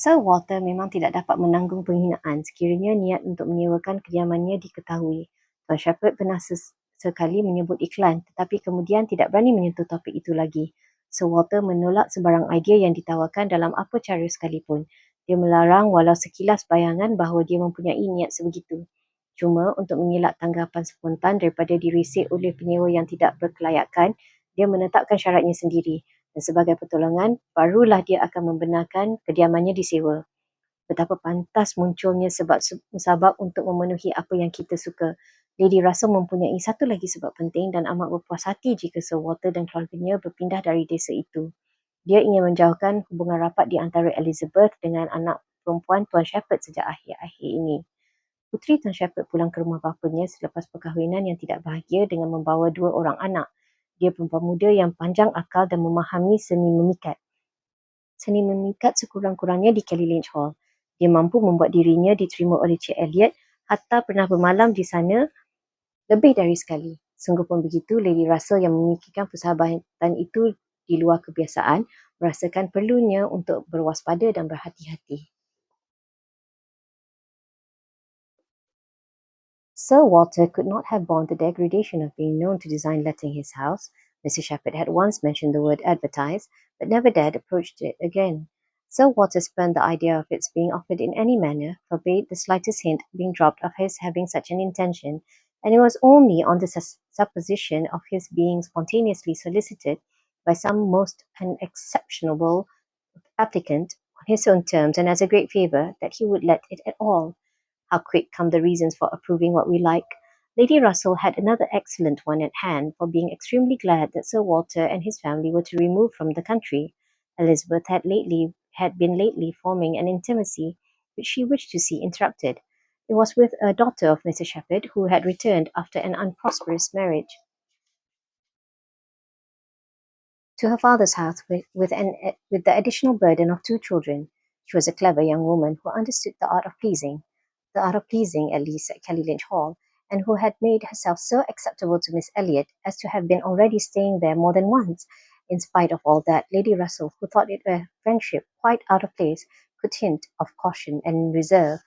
Sir Walter memang tidak dapat menanggung penghinaan sekiranya niat untuk menyewakan kediamannya diketahui. Tuan Shepherd pernah sekali menyebut iklan tetapi kemudian tidak berani menyentuh topik itu lagi. Sir Walter menolak sebarang idea yang ditawarkan dalam apa cara sekalipun. Dia melarang walau sekilas bayangan bahawa dia mempunyai niat sebegitu. Cuma untuk mengelak tanggapan spontan daripada dirisik oleh penyewa yang tidak berkelayakan, dia menetapkan syaratnya sendiri. Dan sebagai pertolongan, barulah dia akan membenarkan kediamannya disewa. Betapa pantas munculnya sebab untuk memenuhi apa yang kita suka. Lady Russell mempunyai satu lagi sebab penting dan amat berpuas hati jika Sir Walter dan keluarganya berpindah dari desa itu. Dia ingin menjauhkan hubungan rapat di antara Elizabeth dengan anak perempuan Tuan Shepherd sejak akhir-akhir ini. Puteri Tuan Shepherd pulang ke rumah bapanya selepas perkahwinan yang tidak bahagia dengan membawa 2 orang anak. Dia perempuan muda yang panjang akal dan memahami seni memikat. Seni memikat sekurang-kurangnya di Kelly Lynch Hall. Dia mampu membuat dirinya diterima oleh Cik Elliot, hatta pernah bermalam di sana lebih dari sekali. Sungguh pun begitu, Lady Russell yang memikirkan persahabatan itu di luar kebiasaan, merasakan perlunya untuk berwaspada dan berhati-hati. Sir Walter could not have borne the degradation of being known to design letting his house. Mr. Shepherd had once mentioned the word advertise, but never dared approach it again. Sir Walter spurned the idea of its being offered in any manner, forbade the slightest hint being dropped of his having such an intention, and it was only on the supposition of his being spontaneously solicited by some most unexceptionable applicant on his own terms and as a great favour that he would let it at all. How quick come the reasons for approving what we like. Lady Russell had another excellent one at hand for being extremely glad that Sir Walter and his family were to remove from the country. Elizabeth had been lately forming an intimacy which she wished to see interrupted. It was with a daughter of Mr. Shepherd who had returned after an unprosperous marriage to her father's house with the additional burden of 2 children. She was a clever young woman who understood the art of pleasing, at least at Kelly Lynch Hall, and who had made herself so acceptable to Miss Elliot as to have been already staying there more than once. In spite of all that, Lady Russell, who thought it a friendship quite out of place, could hint of caution and reserve.